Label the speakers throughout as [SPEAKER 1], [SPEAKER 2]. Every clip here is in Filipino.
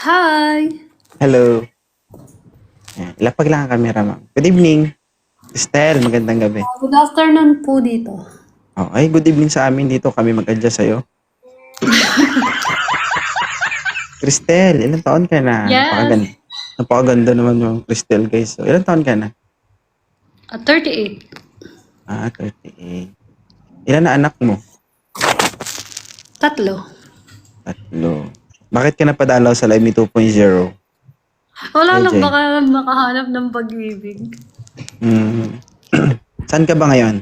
[SPEAKER 1] Hi!
[SPEAKER 2] Hello. Ayan, ilapag lang ang camera, ma'am. Good evening. Estelle, magandang gabi.
[SPEAKER 1] Good afternoon po dito.
[SPEAKER 2] Oh, ay, good evening sa amin dito. Kami mag-adjust sa'yo. Cristel, ilang taon ka na?
[SPEAKER 1] Yes.
[SPEAKER 2] Napakaganda naman yung Cristel, guys. So, ilang taon ka na?
[SPEAKER 1] 38.
[SPEAKER 2] 38. Ilan na anak mo?
[SPEAKER 1] Tatlo.
[SPEAKER 2] Tatlo. Bakit ka napadalaw sa Live Me 2.0?
[SPEAKER 1] Wala lang
[SPEAKER 2] AJ.
[SPEAKER 1] baka makahanap ng pag-ibig.
[SPEAKER 2] Hmm. Saan ka ba ngayon?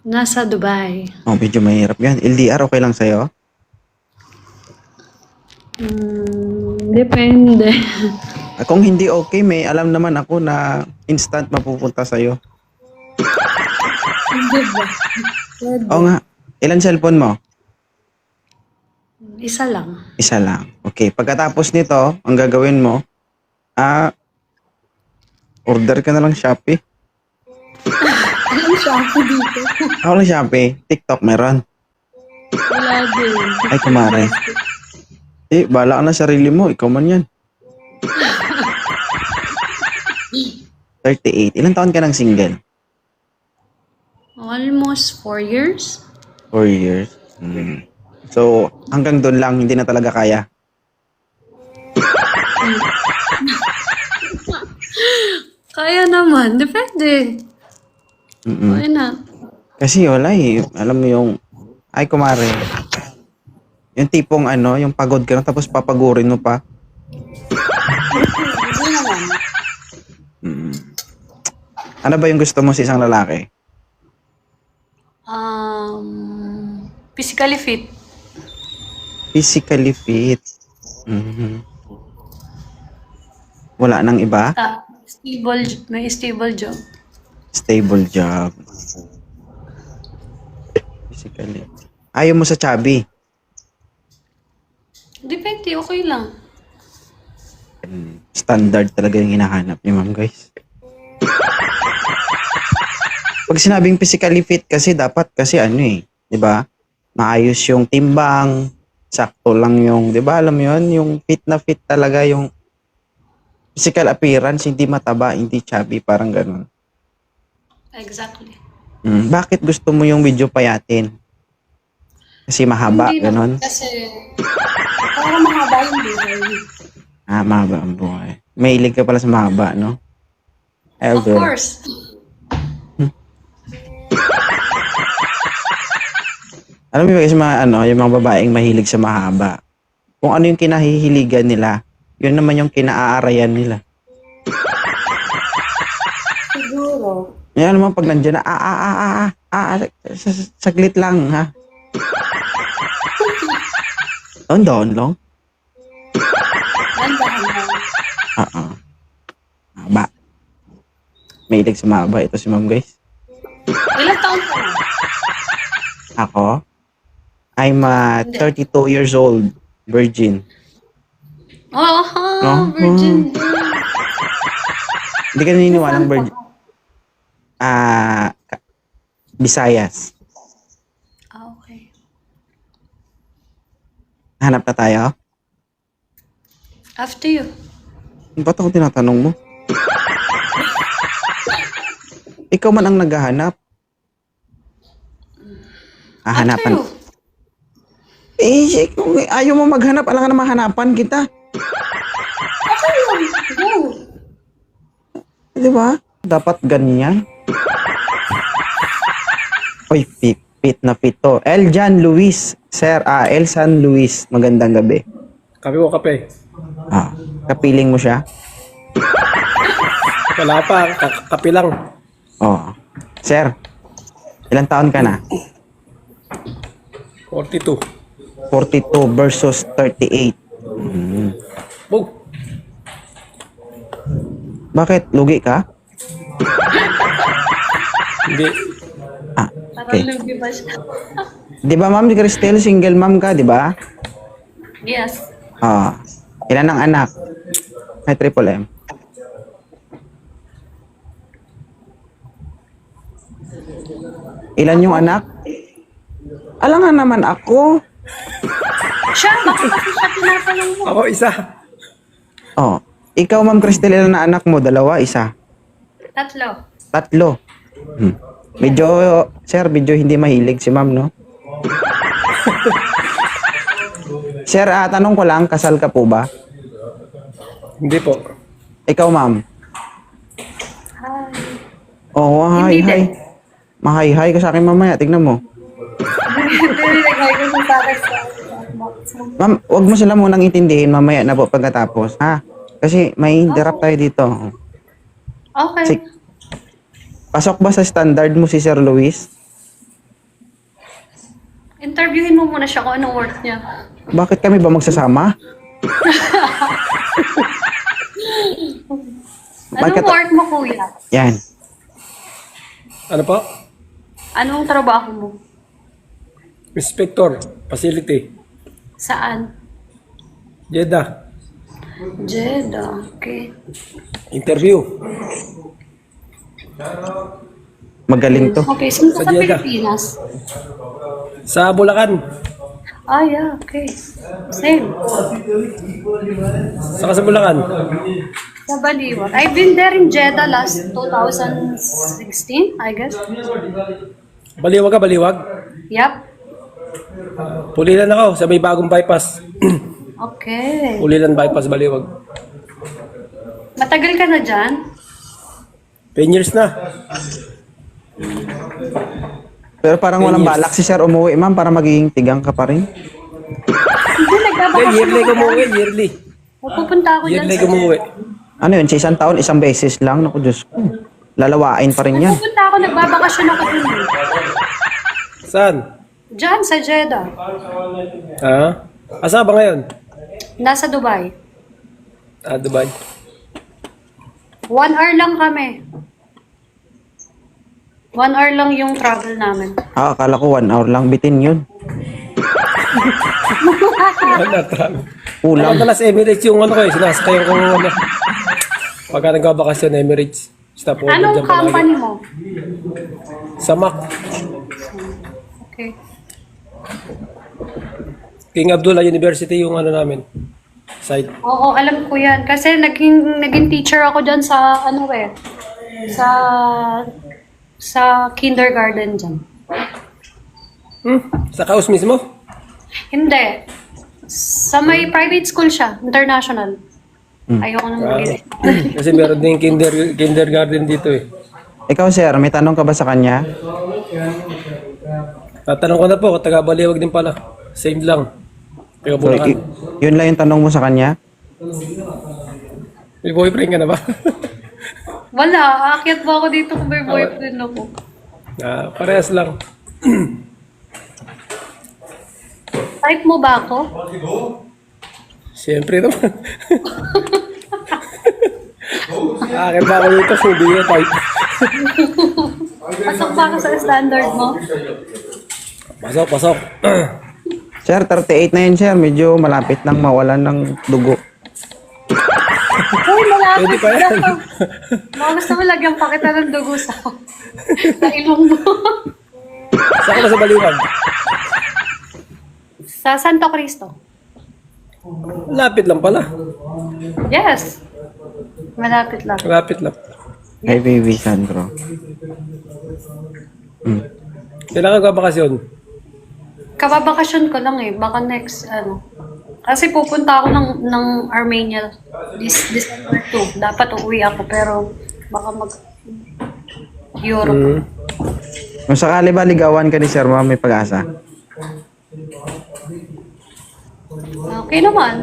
[SPEAKER 1] Nasa Dubai.
[SPEAKER 2] Oh, medyo mahirap yan. LDR, okay lang sa'yo?
[SPEAKER 1] Depende.
[SPEAKER 2] Kung hindi okay, may alam naman ako na instant mapupunta sa'yo.
[SPEAKER 1] Hindi ba? Pwede.
[SPEAKER 2] Oo nga. Ilan cellphone mo?
[SPEAKER 1] Isa lang.
[SPEAKER 2] Isa lang. Okay. Pagkatapos nito, ang gagawin mo, order ka na lang Shopee.
[SPEAKER 1] Anong Shopee dito?
[SPEAKER 2] Ako lang Shopee. TikTok meron.
[SPEAKER 1] Wala din.
[SPEAKER 2] Ay, kumare. Bahala ka na sarili mo. Ikaw man yan. 38. Ilang taon ka ng single?
[SPEAKER 1] Almost 4 years.
[SPEAKER 2] 4 years. So, hanggang doon lang, hindi na talaga kaya.
[SPEAKER 1] Kaya naman. Depende. Why not?
[SPEAKER 2] Kasi wala eh. Alam mo yung, ay kumare, yung tipong yung pagod ka na tapos papagurin mo pa.
[SPEAKER 1] Hindi naman.
[SPEAKER 2] Ano ba yung gusto mo sa isang lalaki?
[SPEAKER 1] Physically fit.
[SPEAKER 2] Physically fit. Wala nang iba?
[SPEAKER 1] May stable job.
[SPEAKER 2] Stable job. Physically. Ayaw mo sa chubby.
[SPEAKER 1] Depende, okay lang.
[SPEAKER 2] Standard talaga yung hinahanap ni ma'am, guys. Pag sinabing physically fit kasi dapat kasi di ba? Maayos yung timbang, sakto lang yung, di ba? Alam mo yun, yung fit na fit talaga yung physical appearance, hindi mataba, hindi chubby, parang ganun.
[SPEAKER 1] Exactly.
[SPEAKER 2] Bakit gusto mo yung video payatin? Kasi mahaba,
[SPEAKER 1] Hindi
[SPEAKER 2] ganun?
[SPEAKER 1] naman kasi para mahaba yung buhay.
[SPEAKER 2] Mahaba ang buhay. Mahilig ka pala sa mahaba, no?
[SPEAKER 1] Of
[SPEAKER 2] Elder.
[SPEAKER 1] course.
[SPEAKER 2] Alam mo ba kasi yung mga babaeng mahilig sa mahaba. Kung ano yung kinahihiligan nila, yun naman yung kinaaarayan nila.
[SPEAKER 1] Siguro.
[SPEAKER 2] Yan naman pag nandiyan na, saglit lang, ha? Doon lang.
[SPEAKER 1] Dandahan lang.
[SPEAKER 2] Mahaba. Mahilig sa mahaba. Ito si ma'am, guys.
[SPEAKER 1] Ilang taon ka na?
[SPEAKER 2] Ako, I'm 32 years old, virgin.
[SPEAKER 1] Oh, virgin.
[SPEAKER 2] Hindi ka naniniwalang virgin. Visayas.
[SPEAKER 1] Okay.
[SPEAKER 2] Hanap na tayo?
[SPEAKER 1] After you.
[SPEAKER 2] Ba't ako tinatanong mo? Ikaw man ang naghahanap.
[SPEAKER 1] After
[SPEAKER 2] Hanapan.
[SPEAKER 1] you.
[SPEAKER 2] Kung ayaw mo maghanap, alam ka na mahanapan kita.
[SPEAKER 1] Okay lang. Go.
[SPEAKER 2] Di ba? Dapat ganyan. Oy, fit na fit to. Eljan Luis. Sir, Elsan Luis. Magandang gabi.
[SPEAKER 3] Kape mo, kape.
[SPEAKER 2] Kapiling mo siya?
[SPEAKER 3] Wala pa, kape lang.
[SPEAKER 2] Sir, ilang taon ka na?
[SPEAKER 3] 42.
[SPEAKER 2] 42 versus 38.
[SPEAKER 3] Oh,
[SPEAKER 2] Bakit? Lugi ka?
[SPEAKER 3] hindi.
[SPEAKER 2] Okay.
[SPEAKER 1] Parang lugi ba siya?
[SPEAKER 2] Di ba ma'am, Cristel, single mom ka, di ba?
[SPEAKER 1] Yes.
[SPEAKER 2] Ilan ang anak? May triple M. Ilan yung anak? Alam nga naman ako.
[SPEAKER 1] Siya, baka kasi siya tinatanong mo.
[SPEAKER 3] Ako isa.
[SPEAKER 2] Oh. Ikaw, Ma'am Cristel, ilan na anak mo? Dalawa, isa?
[SPEAKER 1] Tatlo.
[SPEAKER 2] Tatlo. Medyo, sir, medyo hindi mahilig si Ma'am, no? Sir, tanong ko lang, kasal ka po ba?
[SPEAKER 3] Hindi po.
[SPEAKER 2] Ikaw, Ma'am?
[SPEAKER 1] Hi.
[SPEAKER 2] Oo, hi,
[SPEAKER 1] Hindi
[SPEAKER 2] hi.
[SPEAKER 1] din.
[SPEAKER 2] Mahay-hay ka sa akin mamaya, tignan mo.
[SPEAKER 1] Nilagay ko sa
[SPEAKER 2] Ma'am, wag mo sila munang intindihin mamaya na po pagkatapos, ha? Kasi may interrupt tayo dito.
[SPEAKER 1] Okay.
[SPEAKER 2] Si- Pasok ba sa standard mo si Sir Luis?
[SPEAKER 1] Interviewin mo muna siya kung anong work niya.
[SPEAKER 2] Bakit kami ba magsasama?
[SPEAKER 1] Anong work mo, kuya?
[SPEAKER 2] Yan.
[SPEAKER 3] Ano po?
[SPEAKER 1] Anong trabaho mo?
[SPEAKER 3] Inspector. Facility.
[SPEAKER 1] Saan?
[SPEAKER 3] Jeddah.
[SPEAKER 1] Jeddah. Okay.
[SPEAKER 3] Interview.
[SPEAKER 2] Magaling to.
[SPEAKER 1] Okay, saan ka
[SPEAKER 3] Sa
[SPEAKER 1] sa
[SPEAKER 3] Jeddah.
[SPEAKER 1] Pilipinas?
[SPEAKER 3] Sa Bulacan.
[SPEAKER 1] Ah, yeah, okay. Same.
[SPEAKER 3] Saka sa Bulacan.
[SPEAKER 1] Sa Baliwag. I've been there in Jeddah last 2016, I guess.
[SPEAKER 3] Baliwag ka, Baliwag.
[SPEAKER 1] Yup.
[SPEAKER 3] Pulilan ako sa may bagong bypass.
[SPEAKER 1] Okay.
[SPEAKER 3] Pulilan bypass, Baliwag.
[SPEAKER 1] Matagal ka na dyan?
[SPEAKER 3] 10 years na.
[SPEAKER 2] Pero parang
[SPEAKER 3] 10
[SPEAKER 2] walang
[SPEAKER 3] years.
[SPEAKER 2] balak si Sir umuwi, ma'am, para magiging tigang ka pa rin.
[SPEAKER 1] Hindi,
[SPEAKER 3] Hindi,
[SPEAKER 1] nagbabakasyon
[SPEAKER 3] yearly
[SPEAKER 1] ako
[SPEAKER 3] ka
[SPEAKER 1] dyan.
[SPEAKER 3] umuwi, yearly.
[SPEAKER 1] Pupunta ako dyan
[SPEAKER 3] Yearly
[SPEAKER 1] sa...
[SPEAKER 3] ka umuwi.
[SPEAKER 2] Ano yun, sa isang taon, isang beses lang. Naku, Diyos ko. Lalawain pa rin yan.
[SPEAKER 1] Pupunta ako, nagbabakasyon ako dun.
[SPEAKER 3] Saan?
[SPEAKER 1] Dyan, sa Jeddah.
[SPEAKER 3] Ha? Asa ba ngayon?
[SPEAKER 1] Nasa Dubai.
[SPEAKER 3] Dubai.
[SPEAKER 1] 1 hour lang kami. 1 hour lang yung travel namin.
[SPEAKER 2] Akala ko 1 hour lang. Bitin yun. Kulang.
[SPEAKER 3] Madalas Emirates yung ano ko eh. Sinasakay ko ano. Pagka nagbabakasyon, Emirates. Stop over
[SPEAKER 1] Anong
[SPEAKER 3] dyan palagi.
[SPEAKER 1] company mo?
[SPEAKER 3] Sa Mac.
[SPEAKER 1] Okay.
[SPEAKER 3] King Abdullah University yung ano namin. Site.
[SPEAKER 1] Oo, alam ko yan. Kasi naging teacher ako dyan sa, ano eh, sa kindergarten dyan.
[SPEAKER 3] Sa Kaus mismo?
[SPEAKER 1] Hindi. Sa may private school siya, international. Ayoko nang mag
[SPEAKER 3] Kasi meron din kindergarten dito eh.
[SPEAKER 2] Ikaw, Sir, may tanong ka ba sa kanya?
[SPEAKER 3] Tatanong ko na po, taga Baliwag din pala. Same lang. Taga
[SPEAKER 2] So,
[SPEAKER 3] Bulacan.
[SPEAKER 2] yun lang yung tanong mo sa kanya?
[SPEAKER 3] May boyfriend ka na ba?
[SPEAKER 1] Wala, aakyat ba ako dito kung may boyfriend ako?
[SPEAKER 3] Parehas lang.
[SPEAKER 1] Type mo ba ako?
[SPEAKER 3] Siyempre naman. Akin ba ako dito? Hindi na type.
[SPEAKER 1] Pasok ba ako sa standard mo?
[SPEAKER 3] Pasok, pasok.
[SPEAKER 2] Sir, 38 na yun, Sir. Medyo malapit nang mawalan ng dugo.
[SPEAKER 1] Uy, malapit
[SPEAKER 3] Pwede pa yan.
[SPEAKER 1] na. Mga gusto mo lagyan pa kita ng dugo sa ilong mo.
[SPEAKER 3] Saan ka ba sa Baliwag?
[SPEAKER 1] Sa Santo Cristo.
[SPEAKER 3] Lapit lang pala.
[SPEAKER 1] Yes. Malapit lang.
[SPEAKER 3] Lapit lang.
[SPEAKER 2] Hey, baby Sandro.
[SPEAKER 3] Kailangan ka bakasyon.
[SPEAKER 1] Kababakasyon ko lang eh. Baka next, ano. Kasi pupunta ako ng Armenia this December 2. Dapat uuwi ako pero baka Europe.
[SPEAKER 2] Kung sakali ba ligawan ka ni Sir, ma'am, may pag-asa?
[SPEAKER 1] Okay naman.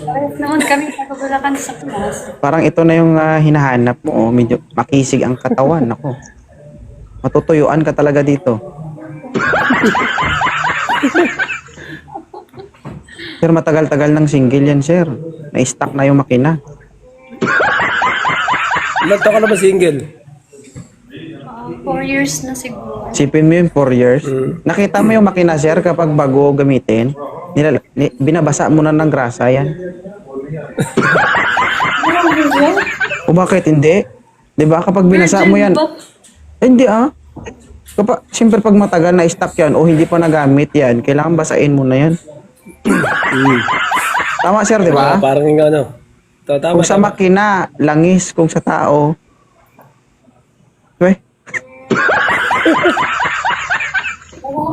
[SPEAKER 1] Parehas naman kami pagkabulakan sa Pinas.
[SPEAKER 2] Parang ito na yung hinahanap mo. Oh. Medyo makisig ang katawan. Ako. Matutuyuan ka talaga dito. Sir, matagal-tagal ng single yan, Sir. Na-stuck na yung makina.
[SPEAKER 3] Ilan taon ka na ba single?
[SPEAKER 1] 4 years na siguro.
[SPEAKER 2] Sipin mo yung 4 years. Nakita mo yung makina, Sir, kapag bago gamitin, binabasa mo na ng grasa yan. O bakit hindi? 'Di ba kapag binasa mo yan? Hindi Kapag, siyempre pag matagal na stock yan o hindi pa nagamit yan, kailangan basain mo na yan. Tama, sir, di ba?
[SPEAKER 3] Parang yung ano. Tama,
[SPEAKER 2] Kung sa
[SPEAKER 3] tama.
[SPEAKER 2] makina, langis. Kung sa tao,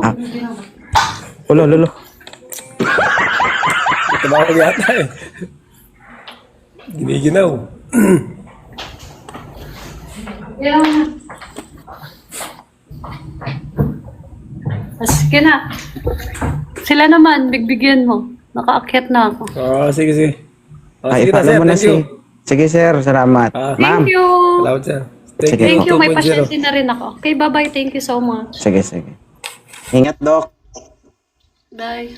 [SPEAKER 2] ah, ulo, lolo.
[SPEAKER 3] Tumawag yata eh. Giniginaw.
[SPEAKER 1] Yan. Sige na. Sila naman, bigbigyan mo. Nakaakyat na ako.
[SPEAKER 3] Sige, sige.
[SPEAKER 2] Ay,
[SPEAKER 3] Sige na,
[SPEAKER 2] follow
[SPEAKER 3] sir.
[SPEAKER 2] mo na
[SPEAKER 3] Thank you.
[SPEAKER 2] Sige, sir. Salamat.
[SPEAKER 3] Ma'am.
[SPEAKER 1] Thank you.
[SPEAKER 3] Salamat, sir. Thank
[SPEAKER 2] Sige.
[SPEAKER 3] you.
[SPEAKER 1] Thank you. May
[SPEAKER 3] 2.0.
[SPEAKER 1] pasyente na rin ako. Okay, bye-bye. Thank you so much.
[SPEAKER 2] Sige, sige. Ingat, Dok.
[SPEAKER 1] Bye.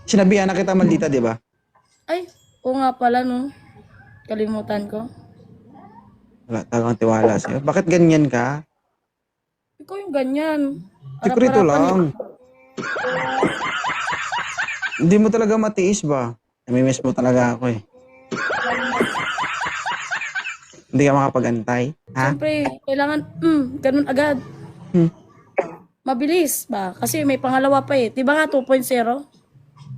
[SPEAKER 2] Sinabihan na kita, maldita, di ba?
[SPEAKER 4] Ay, oo nga pala, no. Kalimutan ko.
[SPEAKER 2] Wala talagang tiwala sa'yo. Bakit ganyan ka?
[SPEAKER 4] Ikaw yung ganyan.
[SPEAKER 2] Sikrito
[SPEAKER 4] Harap-harapan
[SPEAKER 2] lang. Hindi mo talaga matiis ba? Namimiss mo talaga ako eh. Hindi ka makapag-antay? Ha?
[SPEAKER 4] Siyempre, kailangan, ganun agad.
[SPEAKER 2] Hmm.
[SPEAKER 4] Mabilis ba? Kasi may pangalawa pa eh. Diba nga 2.0?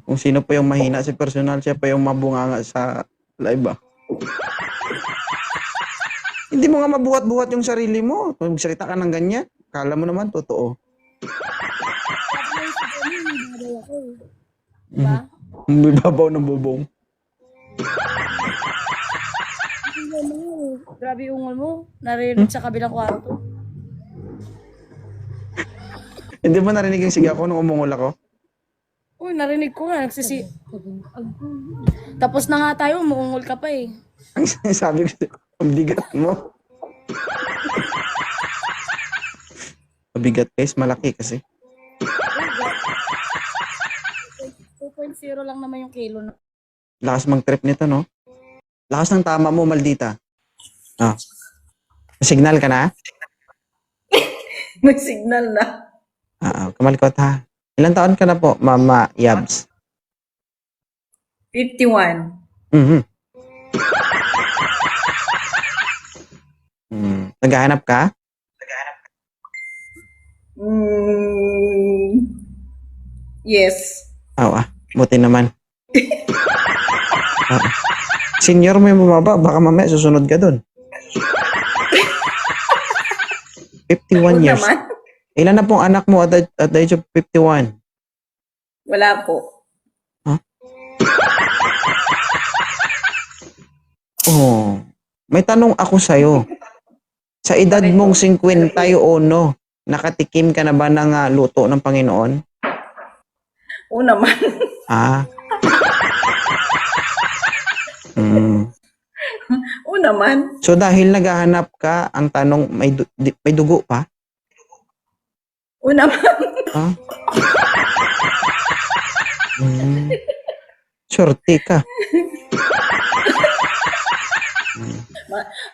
[SPEAKER 2] Kung sino pa yung mahina si personal, siya pa yung mabunganga sa live ba? Hindi mo nga mabuhat-buhat yung sarili mo. Kung salita ka ng ganyan, kala mo naman totoo.
[SPEAKER 4] Diba?
[SPEAKER 2] May babaw ng bubong.
[SPEAKER 4] Grabe yung ungol mo. Narinig sa kabilang kwarto.
[SPEAKER 2] Hindi mo narinig yung sigaw ko nung umungol ako?
[SPEAKER 4] Uy, narinig ko nga. Tapos na nga tayo, umuungol ka pa eh.
[SPEAKER 2] Ang sabi ko, ang bigat mo. Mabigat guys, malaki kasi.
[SPEAKER 4] 2.0 lang naman yung kilo.
[SPEAKER 2] Lakas mag-trip nito, no? Lakas ng tama mo, maldita. Ah. Signal ka na?
[SPEAKER 5] May signal na.
[SPEAKER 2] Kamalikot ha. Ilan taon ka na po, Mama Yabs?
[SPEAKER 5] 51.
[SPEAKER 2] Mhm. Naghahanap ka?
[SPEAKER 5] Yes.
[SPEAKER 2] Buti naman. Ah. Senior mo yung bumaba, baka mamaya susunod ka dun. 51
[SPEAKER 5] Huwag
[SPEAKER 2] years.
[SPEAKER 5] naman.
[SPEAKER 2] Ilan na pong anak mo at the age of 51?
[SPEAKER 5] Wala po.
[SPEAKER 2] Oh, may tanong ako sa'yo. Sa edad
[SPEAKER 5] Bakit
[SPEAKER 2] mong
[SPEAKER 5] po?
[SPEAKER 2] 51, nakatikim ka na ba ng luto ng Panginoon?
[SPEAKER 5] Oo naman.
[SPEAKER 2] Ah.
[SPEAKER 5] Oo naman.
[SPEAKER 2] So dahil naghahanap ka, ang tanong, may dugo pa?
[SPEAKER 5] Oo naman.
[SPEAKER 2] Ha? Swerte ka.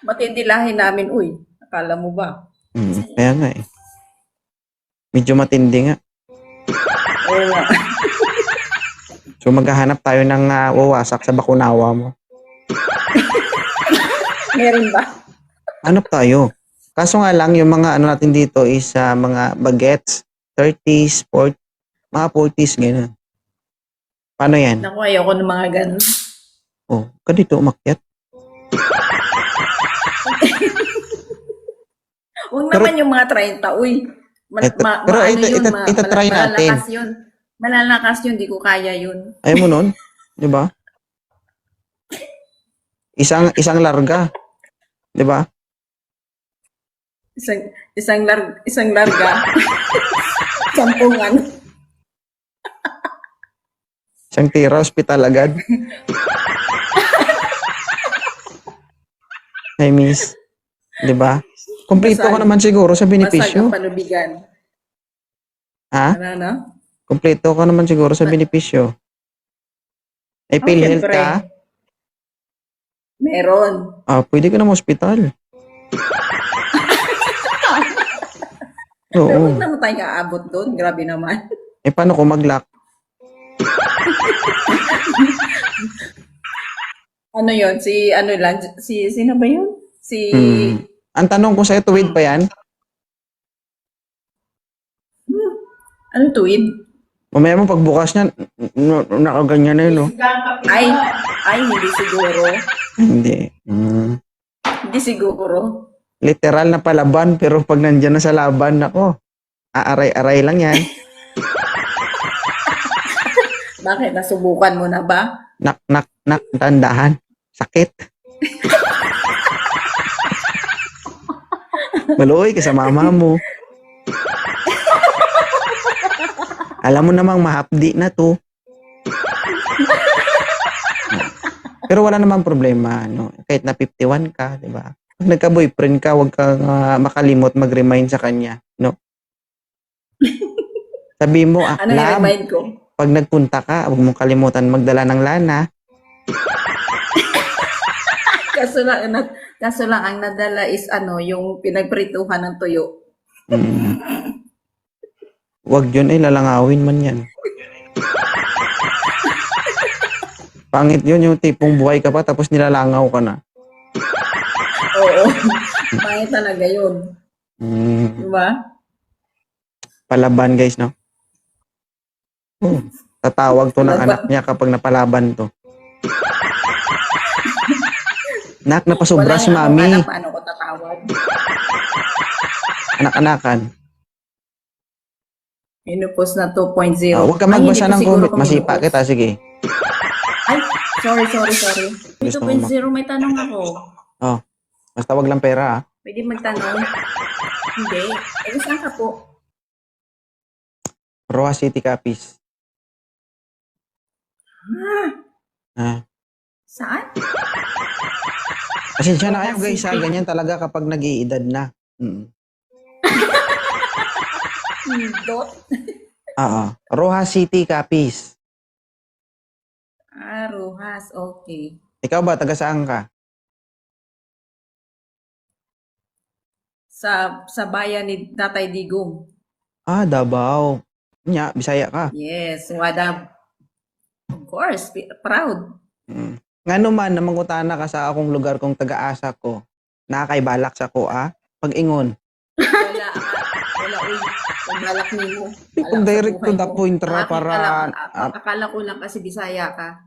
[SPEAKER 5] Matindi lahi namin. Uy, akala mo ba?
[SPEAKER 2] Kaya nga eh. Medyo matindi nga.
[SPEAKER 5] Oo nga.
[SPEAKER 2] So maghahanap tayo ng wawasak sa bakunawa mo.
[SPEAKER 5] Meron ba?
[SPEAKER 2] Hanap tayo. Kaso nga lang, yung mga ano natin dito is mga bagets, 30s, 40s, mga 40s, gano'n. Paano yan?
[SPEAKER 5] Naku, ayoko ng mga ganun.
[SPEAKER 2] Oh, ka dito umakyat.
[SPEAKER 5] Huwag naman yung mga 30. Uy,
[SPEAKER 2] Pero itatry natin.
[SPEAKER 5] malalakas yun. Malalakas yun, di ko kaya yun.
[SPEAKER 2] Ayaw mo nun? Di ba? Isang larga. Di ba?
[SPEAKER 5] Isang larga. Sampungan.
[SPEAKER 2] Isang tira, hospital agad. Hey, miss. Di ba? Kompleto ka naman siguro sa
[SPEAKER 5] Basag
[SPEAKER 2] benepisyo.
[SPEAKER 5] ang panubigan.
[SPEAKER 2] Ha?
[SPEAKER 5] Ano?
[SPEAKER 2] Kompleto ka naman siguro sa benepisyo. May PhilHealth
[SPEAKER 5] syempre.
[SPEAKER 2] ka?
[SPEAKER 5] Meron.
[SPEAKER 2] Pwede ka na hospital.
[SPEAKER 5] Pero
[SPEAKER 2] Oo.
[SPEAKER 5] huwag naman tayo aabot doon. Grabe naman.
[SPEAKER 2] Paano kung mag-lock?
[SPEAKER 5] Ano yon? Sino ba yun?
[SPEAKER 2] Ang tanong ko sa'yo, tuwid pa yan?
[SPEAKER 5] Ano tuwid?
[SPEAKER 2] Mamaya mo pagbukas niyan, nakaganyan na yun, no?
[SPEAKER 5] Ay, hindi siguro.
[SPEAKER 2] Hindi.
[SPEAKER 5] Hindi siguro.
[SPEAKER 2] Literal na palaban, pero pag nandyan na sa laban, ako, aaray-aray lang yan.
[SPEAKER 5] Bakit? Nasubukan mo na ba?
[SPEAKER 2] Nak, tandahan. Sakit. Maluoy ka sa mama mo. Alam mo namang mahapdi na to. Pero wala namang problema, no? Kahit na 51 ka, di ba? Pag nagka-boyfriend ka, huwag kang makalimot mag-remind sa kanya, no? Sabi mo,
[SPEAKER 5] Ano yung
[SPEAKER 2] love,
[SPEAKER 5] remind ko?
[SPEAKER 2] pag nagpunta ka, huwag mong kalimutan magdala ng lana.
[SPEAKER 5] Kaso lang ang nadala is yung pinagprituhan ng tuyo.
[SPEAKER 2] Huwag yun, lalangawin man yan. Pangit yun, yung tipong buhay ka pa tapos nilalangaw ka na.
[SPEAKER 5] Oo. Pangit talaga yun. Diba?
[SPEAKER 2] Palaban, guys, no? Tatawag to ng anak niya kapag napalaban to. Nak, napasobra si mami.
[SPEAKER 5] Wala paano ko tatawag.
[SPEAKER 2] Anak-anakan.
[SPEAKER 5] Inupos na 2.0.
[SPEAKER 2] Huwag ka
[SPEAKER 5] Ay,
[SPEAKER 2] magbasa
[SPEAKER 5] hindi ko
[SPEAKER 2] ng
[SPEAKER 5] siguro
[SPEAKER 2] comment. Masipa
[SPEAKER 5] inupos.
[SPEAKER 2] kita, sige.
[SPEAKER 5] Ay, sorry.
[SPEAKER 2] Gusto
[SPEAKER 5] 2.0 may tanong ako.
[SPEAKER 2] Basta wag lang pera, ah.
[SPEAKER 5] Pwede magtanong? Hindi. Saan ka po?
[SPEAKER 2] Roa City Capiz.
[SPEAKER 5] Saan?
[SPEAKER 2] Pasensya na kayo, guys, ha? Ganyan talaga kapag nag-iedad na.
[SPEAKER 5] Dot?
[SPEAKER 2] Oo. Roa City Capiz.
[SPEAKER 5] Rojas. Okay.
[SPEAKER 2] Ikaw ba, taga saan ka?
[SPEAKER 5] Sa bayan ni Tatay Digong.
[SPEAKER 2] Davao. Nya, Bisaya ka.
[SPEAKER 5] Yes, Wadab. Of course, proud.
[SPEAKER 2] Nga naman, namangutana ka sa akong lugar kung taga-asa ko. Nakakaibalak sa ko, Pag-ingon.
[SPEAKER 5] Wala, uy. Pagbalak mo.
[SPEAKER 2] Kung direct to the point ra para...
[SPEAKER 5] Akala ko lang kasi Bisaya ka.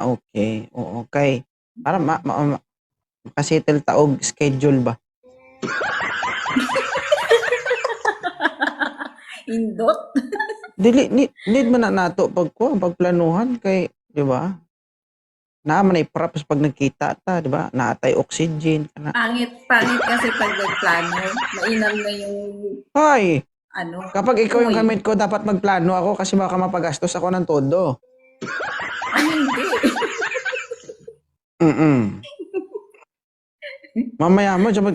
[SPEAKER 2] Okay. Oo, okay. Para makasettle taog schedule ba?
[SPEAKER 5] Indot?
[SPEAKER 2] Dili, need man na nato pagplanuhan kay, di ba? Naman ay props pag nagkita ta, di ba? Naatay oxygen kana.
[SPEAKER 5] Pangit kasi pag nagplano. Mainam na yung
[SPEAKER 2] Hoy,
[SPEAKER 5] ano.
[SPEAKER 2] kapag ikaw yung
[SPEAKER 5] Uy.
[SPEAKER 2] kamit ko, dapat magplano ako kasi baka mapagastos ako ng todo.
[SPEAKER 5] Hindi.
[SPEAKER 2] Mamaya mo siya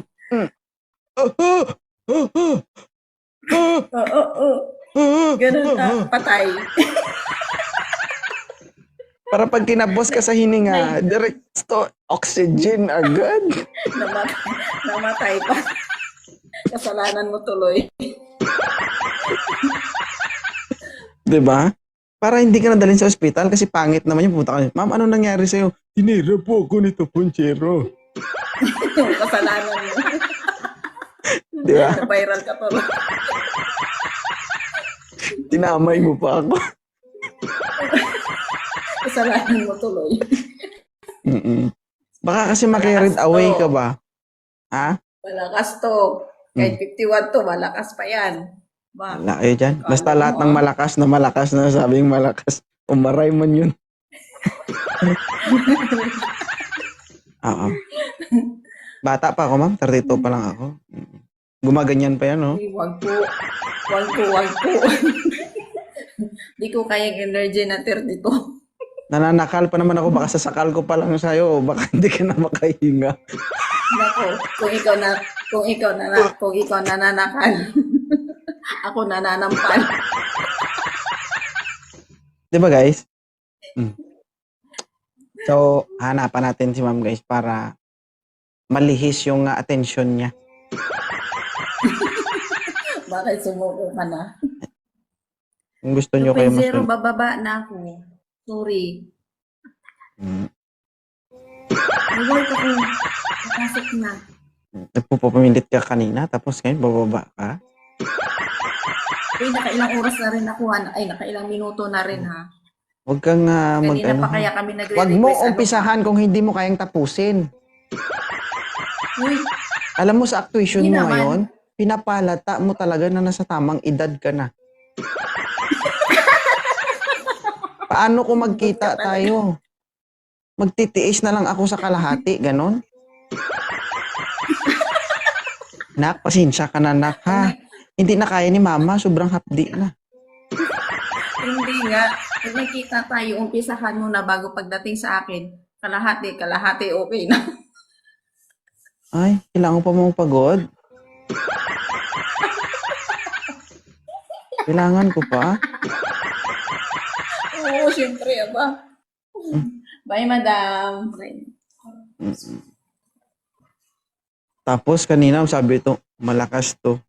[SPEAKER 5] Ganun na, patay.
[SPEAKER 2] para pag kinabos ka sa hininga, direct to oxygen agad.
[SPEAKER 5] Namatay pa. Kasalanan mo tuloy.
[SPEAKER 2] Di ba? Para hindi ka nadalhin sa ospital kasi pangit naman yung pumunta ka. Ma'am, ano nangyari sa'yo? Tinira po ako nito, Ponchero.
[SPEAKER 5] Kasalanan mo.
[SPEAKER 2] Di ba?
[SPEAKER 5] Viral ka tuloy.
[SPEAKER 2] Tinamay mo pa ako.
[SPEAKER 5] Kasalanan mo tuloy.
[SPEAKER 2] Baka kasi makirid away ka ba? Ha?
[SPEAKER 5] Malakas to. Kahit 51 to, malakas pa yan.
[SPEAKER 2] Wala kayo dyan. Basta lahat ng malakas na sabing malakas. Umaray man yun. Oo. Bata pa ako, ma'am. 32 pa lang ako. Gumaganyan pa yan, no?
[SPEAKER 5] Uy, wag po. Di ko kayang energy na 32.
[SPEAKER 2] Nananakal pa naman ako. Baka sasakal ko pa lang sa'yo. Baka hindi ka na makahinga.
[SPEAKER 5] Nako, kung ikaw nananakal. Ako nananampal.
[SPEAKER 2] Di ba, guys? So, hanapan natin si ma'am, guys, para malihis yung attention niya.
[SPEAKER 5] Bakit sumuko ka na?
[SPEAKER 2] Kung gusto nyo kayo
[SPEAKER 5] 2.0 bababa na ako. Sorry. Work ako. Napasok na.
[SPEAKER 2] Nagpupapamilit ka kanina, tapos ngayon bababa ka.
[SPEAKER 5] Uy, nakailang oras na rin ako. Ay, nakailang minuto na rin ha.
[SPEAKER 2] Huwag kang mag
[SPEAKER 5] Kanina
[SPEAKER 2] ano.
[SPEAKER 5] pa kaya kami nagre-request.
[SPEAKER 2] Huwag mo
[SPEAKER 5] ano pa.
[SPEAKER 2] umpisahan kung hindi mo kayang tapusin.
[SPEAKER 5] Uy,
[SPEAKER 2] Alam mo sa actuation
[SPEAKER 5] Hindi
[SPEAKER 2] mo
[SPEAKER 5] naman.
[SPEAKER 2] ngayon, pinapalata mo talaga na nasa tamang edad ka na. Paano kung magkita tayo? Magtitiis na lang ako sa kalahati, ganon? Nak, pasensya ka na, nak, ha? Hindi na kaya ni mama, sobrang hapdi na.
[SPEAKER 5] hindi nga. Pag nakita tayo, umpisahan mo na bago pagdating sa akin. Kalahati, okay na.
[SPEAKER 2] Ay, kailangan pa mong pagod. Kailangan ko pa.
[SPEAKER 5] Oo, syempre, aba. Bye, madam.
[SPEAKER 2] Tapos kanina sabi to, malakas to.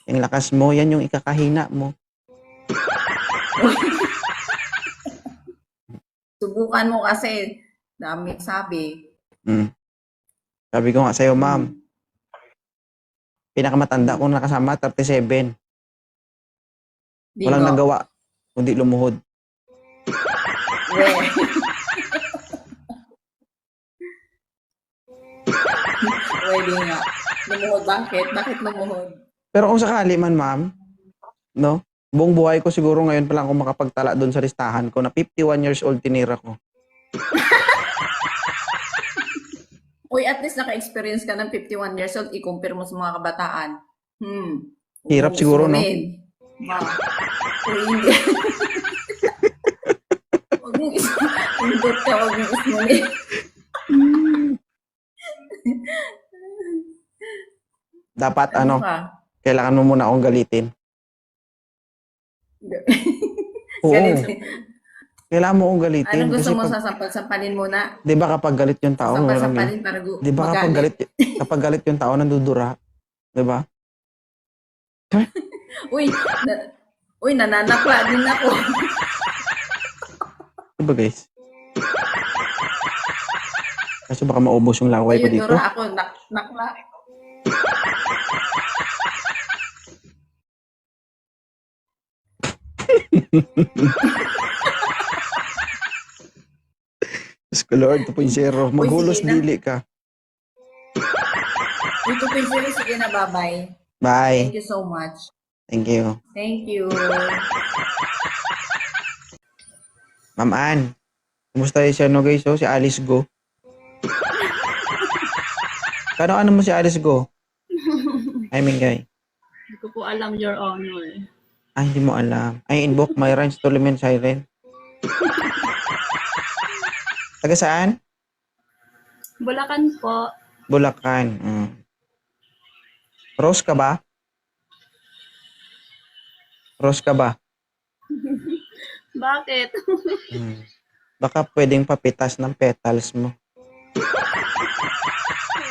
[SPEAKER 2] Yung lakas mo, yan yung ikakahina mo.
[SPEAKER 5] Subukan mo kasi. Dami sabi.
[SPEAKER 2] Mm. Sabi ko nga sa'yo, ma'am, pinakamatanda kong nakasama, 37.
[SPEAKER 5] Di
[SPEAKER 2] Walang
[SPEAKER 5] ko.
[SPEAKER 2] nagawa, kundi lumuhod.
[SPEAKER 5] Well. Pwede nga. Lumuhod, bakit? Bakit lumuhod?
[SPEAKER 2] Pero kung sakali man, ma'am, no? Buong buhay ko siguro ngayon pa lang ako makapagtala doon sa listahan ko na 51 years old tinira ko.
[SPEAKER 5] Uy, at least naka-experience ka ng 51 years old, i-compare mo sa mga kabataan.
[SPEAKER 2] Hirap siguro, no?
[SPEAKER 5] Ba? Uy, hindi. Huwag mong ismulin ka, huwag mong ismulin.
[SPEAKER 2] Dapat,
[SPEAKER 5] Ano
[SPEAKER 2] ano,
[SPEAKER 5] ka?
[SPEAKER 2] kailangan mo muna akong galitin. Oo,
[SPEAKER 5] Ganito.
[SPEAKER 2] kailangan mo akong galitin.
[SPEAKER 5] Anong gusto
[SPEAKER 2] Kasi
[SPEAKER 5] mo
[SPEAKER 2] pag,
[SPEAKER 5] sasampal-sampalin muna?
[SPEAKER 2] di ba kapag galit yung tao, walang yun.
[SPEAKER 5] Sampal-sampalin para
[SPEAKER 2] Di ba kapag galit yung tao, nandudura? Di ba?
[SPEAKER 5] Uy, nananakla din ako.
[SPEAKER 2] Di ba, guys? Kasi baka maubos yung laway ko
[SPEAKER 5] Uy,
[SPEAKER 2] dito.
[SPEAKER 5] dura ako, nakla.
[SPEAKER 2] Diyos ko, Lord, 2.0. Maghulos
[SPEAKER 5] sige na.
[SPEAKER 2] dili ka.
[SPEAKER 5] Uy, 2.0, sige na, bye-bye.
[SPEAKER 2] Bye.
[SPEAKER 5] Thank you so much.
[SPEAKER 2] Thank you.
[SPEAKER 5] Thank you.
[SPEAKER 2] Ma'am Ann, kumusta yung si ano guys, oh, si Alice Go? Ano mo si Alice Go? I mean, guy.
[SPEAKER 4] Hindi ko po alam, Your Honor.
[SPEAKER 2] Ay, hindi mo alam. I invoke my rhymes to lament siren. Taga saan?
[SPEAKER 4] Bulacan po.
[SPEAKER 2] Bulacan. Rose ka ba? Rose ka ba?
[SPEAKER 4] Bakit?
[SPEAKER 2] Baka pwedeng papitas ng petals mo.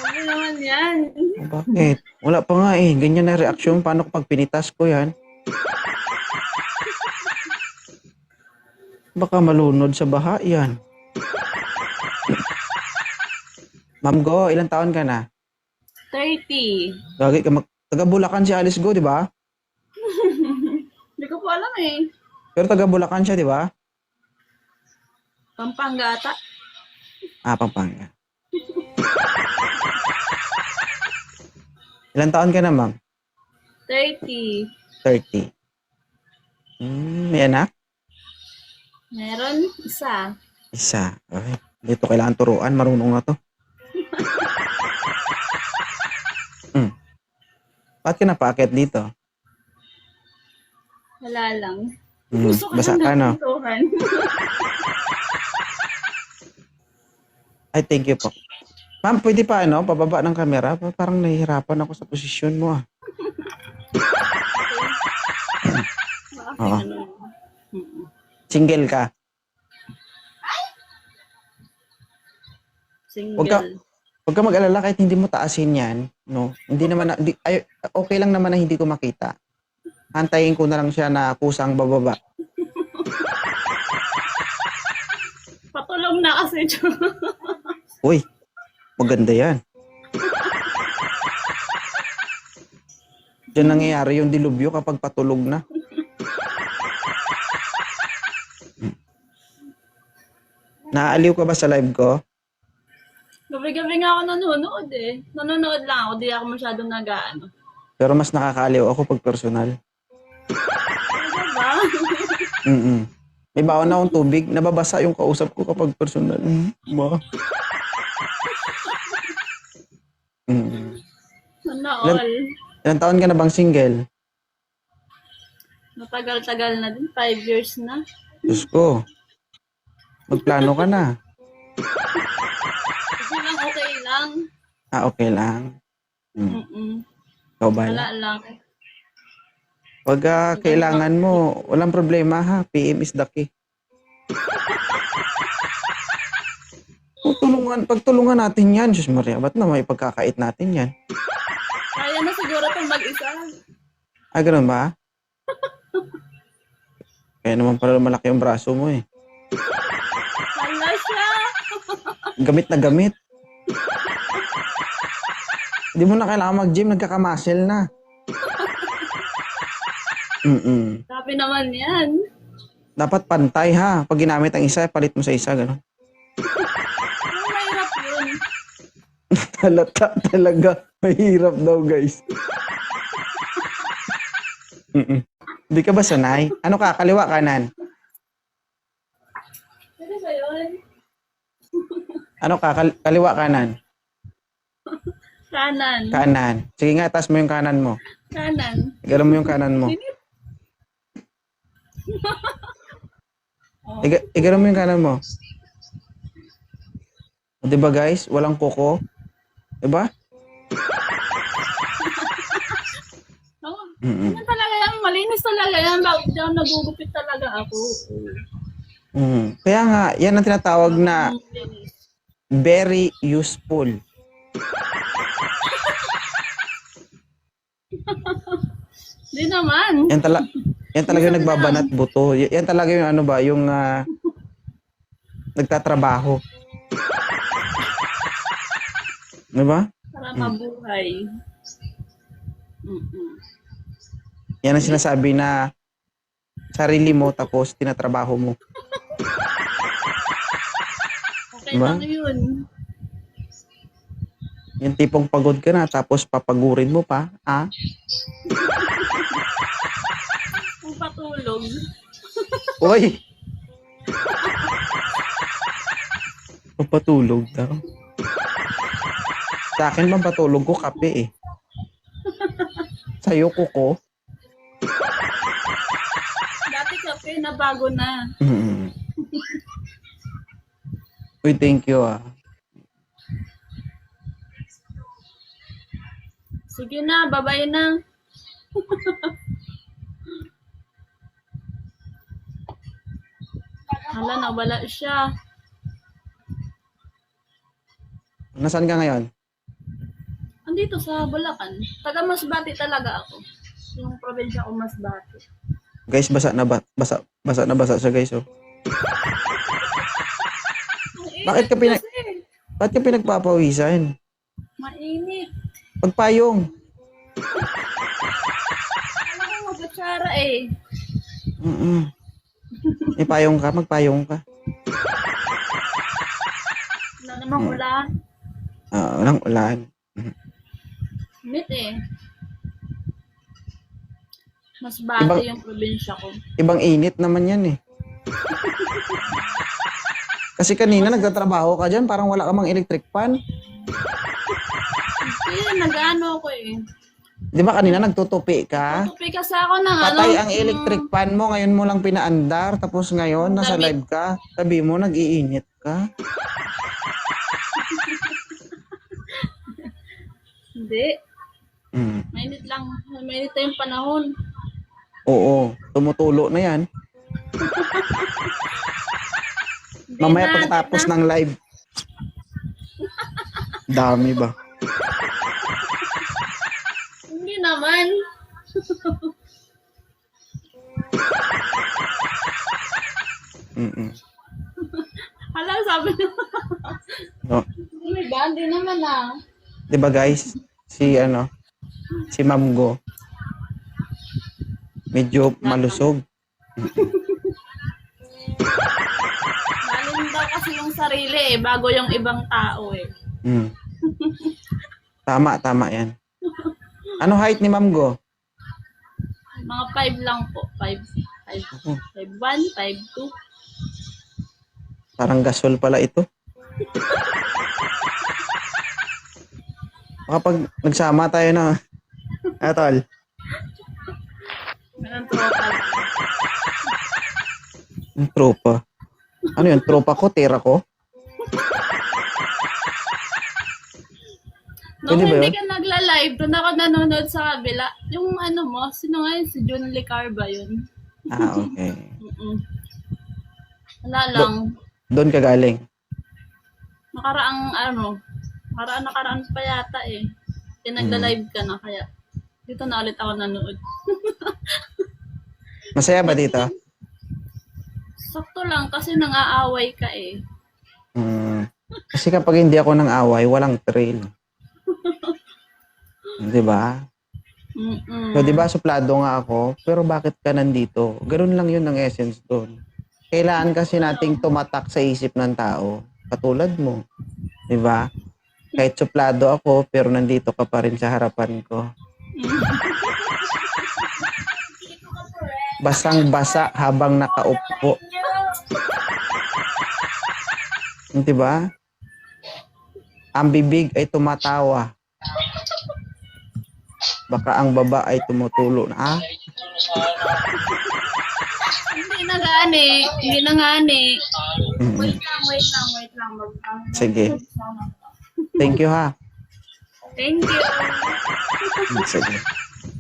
[SPEAKER 4] Ano naman yan?
[SPEAKER 2] Bakit? Wala pa nga eh. Ganyan na reaksyon. Paano kapag pinitas ko yan? Baka malunod sa baha yan. Ma'am Go, ilang taon ka na?
[SPEAKER 4] 30.
[SPEAKER 2] Gagi ka taga Bulacan si Alice Go, di ba?
[SPEAKER 4] Hindi ko po alam eh.
[SPEAKER 2] Pero taga Bulacan siya, di ba?
[SPEAKER 4] Pampanga ata.
[SPEAKER 2] Pampanga. Ilang taon ka na, ma'am?
[SPEAKER 4] 30.
[SPEAKER 2] 30. May anak?
[SPEAKER 4] Meron isa.
[SPEAKER 2] Isa. Okay. Dito kailangan turuan. Marunong na to. Bakit ka napaakyat dito?
[SPEAKER 4] Wala lang.
[SPEAKER 2] Basa ka, no?
[SPEAKER 4] Tuhan.
[SPEAKER 2] Ay, thank you po. Ma'am, pwede pa, pababa ng kamera? Parang nahihirapan ako sa posisyon mo, ah. Oo. Single ka?
[SPEAKER 4] Single.
[SPEAKER 2] Huwag ka mag-alala kahit hindi mo taasin yan, no? Hindi naman, okay lang naman na hindi ko makita. Antayin ko na lang siya na kusang bababa.
[SPEAKER 4] Patulong na kasi.
[SPEAKER 2] Uy, maganda yan. Diyan nangyayari yung dilubyo kapag patulog na. Naaaliw ka ba sa live ko?
[SPEAKER 6] Gabi-gabi nga ako nanonood eh. Nanonood lang ako, di ako masyadong nag-ano.
[SPEAKER 2] Pero mas nakakaaliw ako pag personal.
[SPEAKER 6] Ano ba?
[SPEAKER 2] Mm. May baon na akong tubig, nababasa yung kausap ko kapag personal. Ma.
[SPEAKER 6] Sana all.
[SPEAKER 2] Ilang taon ka na bang single?
[SPEAKER 6] Matagal-tagal na din, 5 years na.
[SPEAKER 2] Diyos ko. Magplano ka na.
[SPEAKER 6] Kasi lang okay lang.
[SPEAKER 2] Okay lang. Ikaw ba?
[SPEAKER 6] Wala lang.
[SPEAKER 2] Pag kailangan mo, walang problema ha. PM is the key. Pagtulungan natin yan. Diyos Maria, ba't na may pagkakait natin yan?
[SPEAKER 6] Kaya na siguro itong mag-isa.
[SPEAKER 2] Ganun ba? Kaya naman pala malaki yung braso mo eh.
[SPEAKER 6] Hala siya.
[SPEAKER 2] Gamit na gamit. Hindi mo na kailangan mag-gym, nagkakamuscle na.
[SPEAKER 6] Sabi naman yan.
[SPEAKER 2] Dapat pantay ha. Pag ginamit ang isa, palit mo sa isa, gano'n.
[SPEAKER 6] Ang mahirap yun.
[SPEAKER 2] Halata talaga. Mahirap daw, guys. Hindi ka ba sanay? Ano ka? Kaliwa, kanan?
[SPEAKER 6] Ano ba yun?
[SPEAKER 2] Ano ka? Kaliwa, kanan?
[SPEAKER 6] Kanan.
[SPEAKER 2] Kanan. Sige nga, taas mo yung kanan mo.
[SPEAKER 6] Kanan.
[SPEAKER 2] Igalaw mo yung kanan mo. Igalaw mo yung kanan mo. O, diba guys? Walang kuko. Diba?
[SPEAKER 6] Oo. Ano talaga yan? Malinis talaga yan. Bakit daw nagugupit talaga ako?
[SPEAKER 2] Kaya nga, yan ang tinatawag na
[SPEAKER 6] Malinis.
[SPEAKER 2] very useful.
[SPEAKER 6] Di naman.
[SPEAKER 2] Yan talaga yung nagbabanat buto. Yan talaga yung ano ba, yung nagtatrabaho. Diba?
[SPEAKER 6] Para mabuhay.
[SPEAKER 2] Yan ang sinasabi na sarili mo tapos tinatrabaho mo.
[SPEAKER 6] Okay
[SPEAKER 2] Diba?
[SPEAKER 6] lang yun.
[SPEAKER 2] Yung tipong pagod ka na tapos papagurin mo pa.
[SPEAKER 6] Kung patulog.
[SPEAKER 2] Uy! Papatulog daw. Sa akin bang patulog ko kape eh. Sa'yo kuko.
[SPEAKER 6] Dati kape na bago na.
[SPEAKER 2] Uy, thank you
[SPEAKER 6] Sige na, babay na. Hala, nawala siya.
[SPEAKER 2] Nasaan ka ngayon?
[SPEAKER 6] Andito sa Bulacan. Taga Masbate talaga ako. Yung probinsya ko Masbate.
[SPEAKER 2] Guys, basa na basa siya guys oh. Bakit ka Bakit ka pinagpapawisan?
[SPEAKER 6] Mainit.
[SPEAKER 2] Pagpayong.
[SPEAKER 6] Alam ko mag-atsara eh.
[SPEAKER 2] May payong ka, magpayong ka.
[SPEAKER 6] Wala namang ulan.
[SPEAKER 2] Walang ulan.
[SPEAKER 6] Init eh. Masbate yung probinsya ko.
[SPEAKER 2] Ibang init naman yan eh. Kasi kanina nagtatrabaho ka dyan, parang wala ka mang electric fan.
[SPEAKER 6] Hindi, nag-ano ako eh.
[SPEAKER 2] Di ba kanina nagtutupi ka?
[SPEAKER 6] Tupi kasi ako ng
[SPEAKER 2] Patay ang electric fan mo, ngayon mo lang pinaandar, tapos ngayon nasa
[SPEAKER 6] Sabi-
[SPEAKER 2] live ka, sabi mo nag-iinit ka.
[SPEAKER 6] Hindi.
[SPEAKER 2] Mm.
[SPEAKER 6] Mainit lang. Mainit na yung panahon.
[SPEAKER 2] Oo, tumutulo na yan.
[SPEAKER 6] Hindi
[SPEAKER 2] Mamaya
[SPEAKER 6] na,
[SPEAKER 2] pagkatapos
[SPEAKER 6] hindi na.
[SPEAKER 2] ng live. Dami ba?
[SPEAKER 6] Hindi naman. Hala, sabi niyo.
[SPEAKER 2] No.
[SPEAKER 6] May ba? Hindi naman ah.
[SPEAKER 2] Di ba guys? Si Ma'am Go, Medyo malusog.
[SPEAKER 6] Mahalin daw kasi yung sarili bago yung ibang tao
[SPEAKER 2] Hmm. Tama yan. Ano height ni Ma'am Go?
[SPEAKER 6] Mga 5 lang po. 5'1", 5'2".
[SPEAKER 2] Parang gasol pala ito. Kapag nagsama tayo na, tol.
[SPEAKER 6] Ganun tropa lang.
[SPEAKER 2] Yung tropa. Ano yun? Tropa ko? Tira ko?
[SPEAKER 6] Nung
[SPEAKER 2] Pwede ba
[SPEAKER 6] hindi
[SPEAKER 2] yun?
[SPEAKER 6] ka nagla-live, doon ako nanonood sa kabila. Yung ano mo, sino nga yun? Si Jun Licar ba yun?
[SPEAKER 2] Okay.
[SPEAKER 6] Mm-mm. Wala lang.
[SPEAKER 2] Doon ka galing.
[SPEAKER 6] Nakaraan pa yata eh. Kaya nagla-live ka na, kaya dito na ulit ako nanood.
[SPEAKER 2] Masaya ba dito?
[SPEAKER 6] Sakto lang kasi nang-aaway ka eh.
[SPEAKER 2] Kasi kapag hindi ako nang away, walang thrill. Di ba?
[SPEAKER 6] Mm-mm.
[SPEAKER 2] So, di ba, suplado nga ako, pero bakit ka nandito? Ganun lang yun ang essence doon. Kailangan kasi nating tumatak sa isip ng tao. Katulad mo. Di ba? Kahit suplado ako, pero nandito ka pa rin sa harapan ko. Basang-basa habang nakaupo. Di ba? Ang bibig ay tumatawa. Baka ang baba ay tumutulo na.
[SPEAKER 6] Hindi na gani.
[SPEAKER 2] Mm.
[SPEAKER 6] Wait lang.
[SPEAKER 2] Sige. Thank you ha.
[SPEAKER 6] Thank you.
[SPEAKER 2] Sige.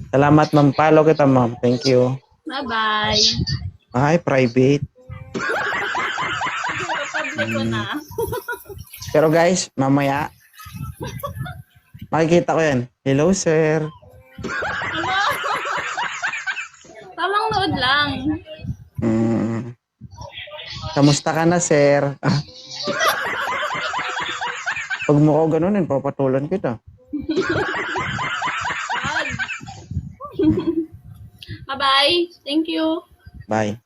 [SPEAKER 2] Salamat ma'am. Follow kita ma'am. Thank you.
[SPEAKER 6] Bye-bye.
[SPEAKER 2] Ay, private.
[SPEAKER 6] Public ko na.
[SPEAKER 2] Pero guys, mamaya, makikita ko yan. Hello, sir.
[SPEAKER 6] Tamang nood lang.
[SPEAKER 2] Kamusta ka na, sir? Pag mo ko ganunin, papatulan kita.
[SPEAKER 6] Bye-bye. Thank you.
[SPEAKER 2] Bye.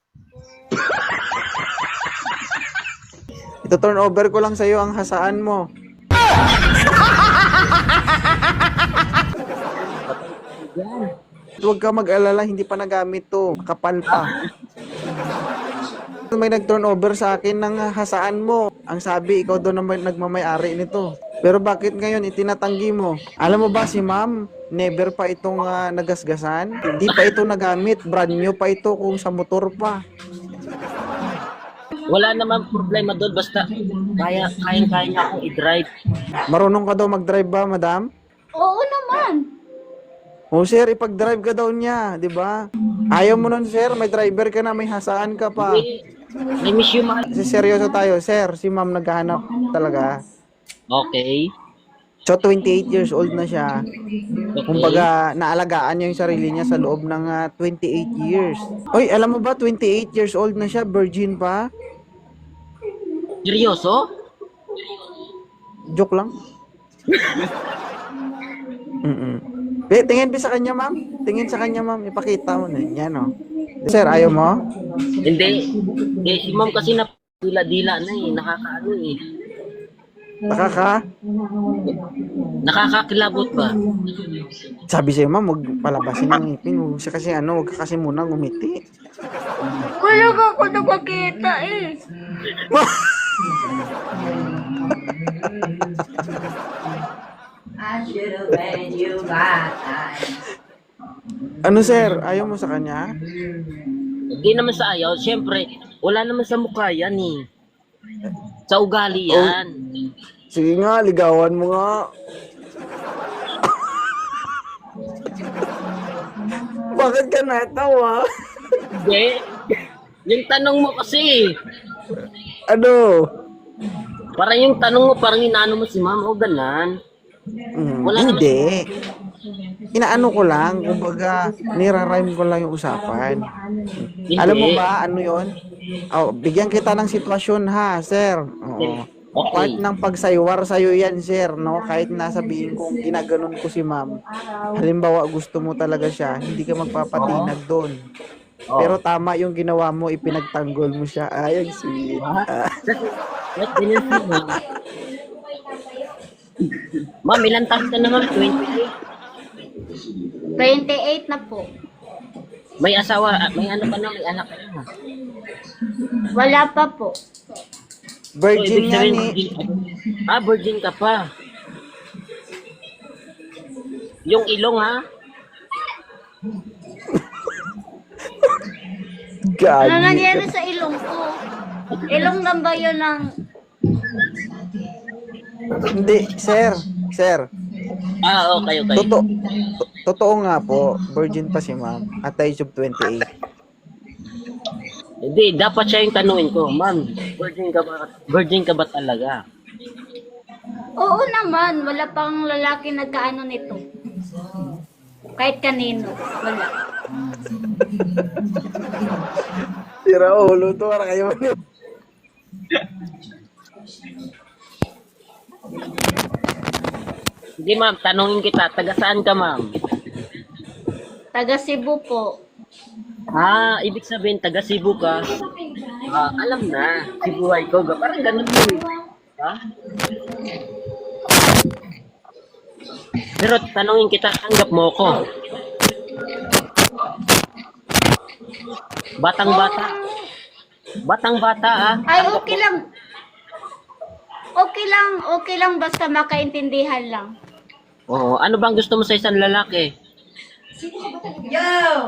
[SPEAKER 2] Ito turn over ko lang sa'yo ang hasaan mo. Huwag ka mag-alala, hindi pa nagamit to. Kapal pa. May nag-turn over sa akin ng hasaan mo. Ang sabi, ikaw doon naman nagmamay-ari nito. Pero bakit ngayon itinatanggi mo? Alam mo ba si ma'am, never pa itong nagasgasan? Hindi pa ito nagamit. Brand new pa ito kung sa motor pa.
[SPEAKER 7] Wala naman problema doon, basta kaya niya akong i-drive.
[SPEAKER 2] Marunong ka daw mag-drive ba, madam?
[SPEAKER 6] Oo naman.
[SPEAKER 2] O sir, ipag-drive ka daw niya, di ba? Ayaw mo nun sir, may driver ka na, may hasaan ka pa.
[SPEAKER 7] I miss you, mahal.
[SPEAKER 2] Kasi seryoso tayo, sir, si ma'am naghahanap talaga.
[SPEAKER 7] Okay.
[SPEAKER 2] So 28 years old na siya.
[SPEAKER 7] Okay.
[SPEAKER 2] Kumbaga, naalagaan niya yung sarili niya sa loob ng 28 years. Oy, alam mo ba, 28 years old na siya, virgin pa?
[SPEAKER 7] Seryoso?
[SPEAKER 2] Joke lang. Tingin sa kanya, ma'am. Tingin sa kanya, ma'am. Ipakita mo na. Yan, oh. Sir, ayaw mo?
[SPEAKER 7] Hindi. Si ma'am kasi dila-dila na eh. Nakakaano eh. Nakakakilabot ba?
[SPEAKER 2] Sabi sa'yo, ma'am, huwag palabasin ng ngipin. Huwag siya kasi huwag ka kasi muna ngumiti.
[SPEAKER 6] Wala ka ako nakakita eh.
[SPEAKER 5] I should have been you back.
[SPEAKER 2] Ano, sir? Ayaw mo sa kanya?
[SPEAKER 7] Hindi naman sa ayaw. Siyempre, wala naman sa mukha yan eh. Sa ugali yan.
[SPEAKER 2] Sige nga, ligawan mo nga. Bakit ka natawa?
[SPEAKER 7] Hindi. Yung tanong mo kasi.
[SPEAKER 2] Ano?
[SPEAKER 7] Parang yung tanong mo, parang inaano mo si ma'am. O ganan. Wala
[SPEAKER 2] Hindi. Inaano ko lang, kumbaga, nirarhyme ko lang yung usapan.
[SPEAKER 7] Hindi.
[SPEAKER 2] Alam mo ba, ano yon? Oh, bigyan kita ng sitwasyon ha, sir. Oo. Part
[SPEAKER 7] Okay.
[SPEAKER 2] ng pagsaywar sa'yo yan, sir, no? Kahit nasabihin kong ginaganon ko si ma'am. Halimbawa, gusto mo talaga siya, hindi ka magpapatinag doon.
[SPEAKER 7] Oh.
[SPEAKER 2] Pero tama yung ginawa mo, ipinagtanggol mo siya. Ay, ang sweet.
[SPEAKER 7] Ba't ganyan po, ma'am? Ma'am, ilan taon ka na, ma'am? 28?
[SPEAKER 6] 28 na po.
[SPEAKER 7] May asawa, may ano ka na, may anak ka na.
[SPEAKER 6] Wala pa po.
[SPEAKER 2] Virgin
[SPEAKER 7] ibig
[SPEAKER 2] yan
[SPEAKER 7] sabihin,
[SPEAKER 2] eh.
[SPEAKER 7] virgin ka. Virgin ka pa. Yung ilong, ha?
[SPEAKER 6] Ano
[SPEAKER 2] Gagi.
[SPEAKER 6] nangyari sa ilong ko? Ilong lang ba yun ng...
[SPEAKER 2] Hindi, sir. Sir,
[SPEAKER 7] Okay, okay.
[SPEAKER 2] totoo nga po, virgin pa si ma'am at the age of 28.
[SPEAKER 7] Hindi, dapat siya yung tanungin ko. Ma'am, virgin ka ba talaga?
[SPEAKER 6] Oo naman, wala pang lalaki nagkaano nito. Kahit kanino, wala.
[SPEAKER 2] Tira ulo to, para kayo.
[SPEAKER 7] Hindi, ma'am, tanungin kita. Taga saan ka, ma'am?
[SPEAKER 6] Taga Cebu po.
[SPEAKER 7] Ibig sabihin, taga Cebu ka. Alam na, Cebuay ko. Parang ganun yun. Ha? Pero tanungin kita, tanggap mo ko. Batang-bata. Batang-bata,
[SPEAKER 6] Ay, okay lang. Okay lang basta makaintindihan lang.
[SPEAKER 7] Oo, ano bang gusto mo sa isang lalaki?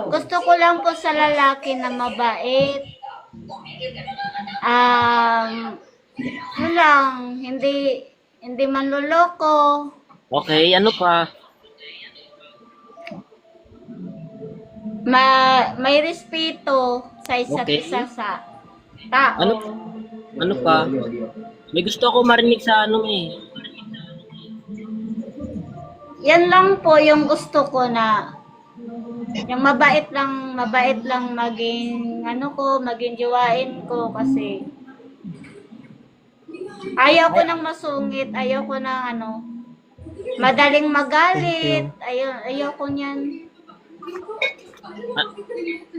[SPEAKER 6] Gusto ko lang po sa lalaki na mabait. Yun lang, hindi manloloko.
[SPEAKER 7] Okay, ano pa?
[SPEAKER 6] May respeto sa isa't
[SPEAKER 7] Okay.
[SPEAKER 6] isa sa tao.
[SPEAKER 7] Ano pa? May gusto ako marinig sa
[SPEAKER 6] Yan lang po yung gusto ko na yung mabait lang maging maging jowain ko kasi ayaw ko ng masungit, ayaw ko ng madaling magalit, ayaw ko niyan.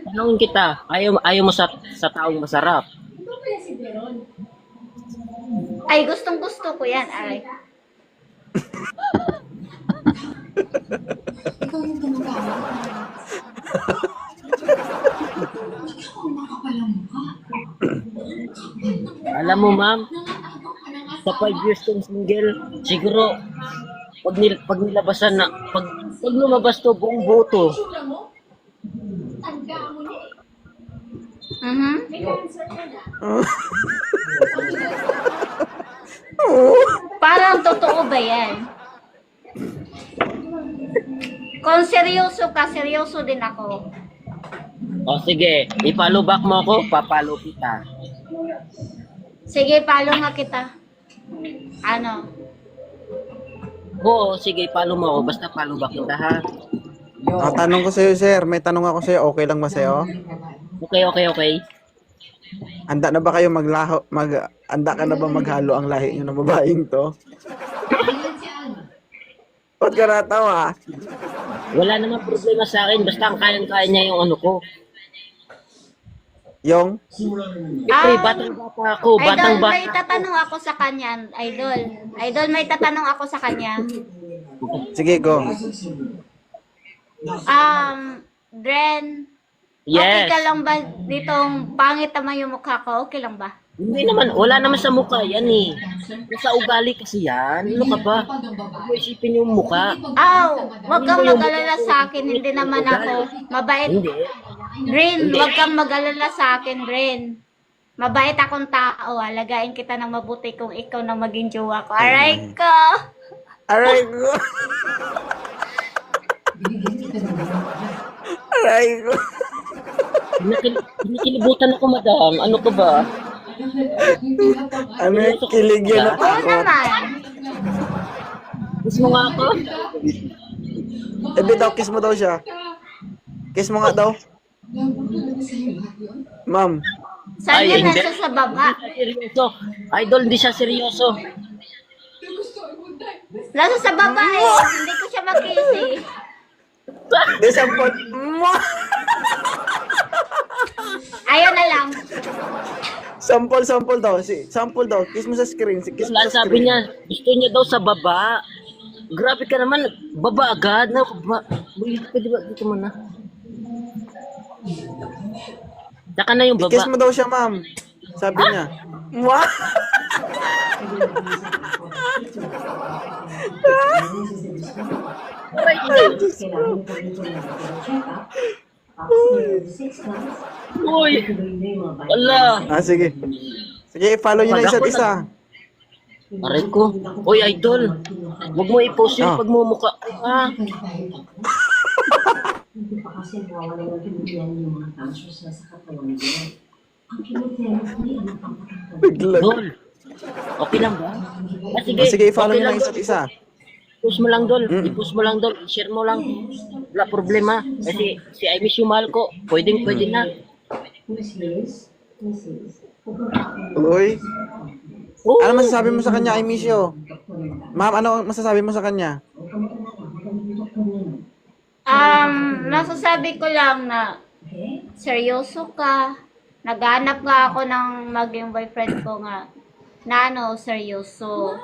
[SPEAKER 7] Tanungin kita, ayaw mo sa taong masarap.
[SPEAKER 6] Ay, gustong-gusto ko yan, ay.
[SPEAKER 7] Alam mo, ma'am, sa 5 years kong single, siguro, pag nilabasan na, pag lumabas to, buong boto.
[SPEAKER 6] Mhm. Parang totoo ba yan? Kung seryoso ka, seryoso din ako.
[SPEAKER 7] O sige, i-follow back mo ako, papalo kita.
[SPEAKER 6] Sige, follow nga kita. Ano?
[SPEAKER 7] Oo, sige, follow mo ako, basta follow back kita, ha?
[SPEAKER 2] Tanong ko sa'yo, sir. May tanong ako sa'yo. Okay lang ba sa'yo?
[SPEAKER 7] Okay.
[SPEAKER 2] Handa na ba kayo handa ka na ba maghalo ang lahi nyo ng babaeng to? Ba't ka natawa?
[SPEAKER 7] Wala namang problema sa akin, basta ang kaya niya yung ano ko.
[SPEAKER 2] Yung?
[SPEAKER 7] Siyempre, batang-bata ako,
[SPEAKER 6] Idol, may
[SPEAKER 7] batang-bata.
[SPEAKER 6] tatanong ako sa kanya. Idol, may tatanong ako sa kanya.
[SPEAKER 2] Sige, go.
[SPEAKER 6] Dren, okay
[SPEAKER 7] Yes.
[SPEAKER 6] ka lang ba ditong pangit naman yung mukha ko? Okay lang ba?
[SPEAKER 7] Hindi naman, wala naman sa mukha yan eh. Sa ugali kasi yan. Ano ka ba? Huwag mo isipin yung mukha.
[SPEAKER 6] Wag kang mag-alala sa akin. Hindi naman ako mabait.
[SPEAKER 7] Hindi.
[SPEAKER 6] Rin, wag kang mag-alala sa akin, Rin. Mabait akong tao. Alagain kita ng mabuti kung ikaw na maging jowa ko. Aray ko!
[SPEAKER 2] Aray ko. Aray ko.
[SPEAKER 7] Kinikilibutan ako, madam. Ano ka ba?
[SPEAKER 2] Ano yung kilig yan na
[SPEAKER 6] Oo
[SPEAKER 2] takot?
[SPEAKER 6] naman.
[SPEAKER 7] Kiss mo nga ako.
[SPEAKER 2] Ebe daw, kiss mo daw siya. Kiss mo nga daw. Ma'am,
[SPEAKER 6] Saan
[SPEAKER 7] Ay,
[SPEAKER 6] yan?
[SPEAKER 7] hindi.
[SPEAKER 6] Nasa sa baba.
[SPEAKER 7] Seryoso. Idol, hindi siya seryoso.
[SPEAKER 6] Nasa sa baba eh. Hindi ko siya makisi.
[SPEAKER 2] Di, sample.
[SPEAKER 6] Ayaw na lang.
[SPEAKER 2] Sample daw. Sample daw. Kiss mo sa screen. Kiss mo
[SPEAKER 7] Wala,
[SPEAKER 2] sa
[SPEAKER 7] sabi
[SPEAKER 2] screen.
[SPEAKER 7] niya, gusto niya daw sa baba. Grabe ka naman, baba agad. Na, baba. Uy, pwede ba dito mo na? Saka na yung baba.
[SPEAKER 2] Kiss mo daw siya, ma'am. Sabi niya. Mwah!
[SPEAKER 7] Uy! Wala!
[SPEAKER 2] Sige. Sige, follow nyo na isa't isa.
[SPEAKER 7] Aray ko. Uy, idol. Huwag mo i-post yung
[SPEAKER 2] Ah.
[SPEAKER 7] pagmumukha. Ah.
[SPEAKER 2] Biglag.
[SPEAKER 7] Dol. Okay lang ba? Sige,
[SPEAKER 2] Sige, follow
[SPEAKER 7] okay
[SPEAKER 2] nyo na
[SPEAKER 7] lang,
[SPEAKER 2] isa't
[SPEAKER 7] Dol.
[SPEAKER 2] isa.
[SPEAKER 7] I-post mo lang, Dol. I-post mo lang, Dol. I-share mo lang. Wala problema. Kasi si I miss you, mahal ko. Pwede na.
[SPEAKER 2] Uy.
[SPEAKER 7] Oh,
[SPEAKER 2] Ano masasabi mo sa kanya? I miss you. Ma'am, ano masasabi mo sa kanya?
[SPEAKER 6] Masasabi ko lang na seryoso ka. Naghanap nga ako ng maging boyfriend ko nga na seryoso.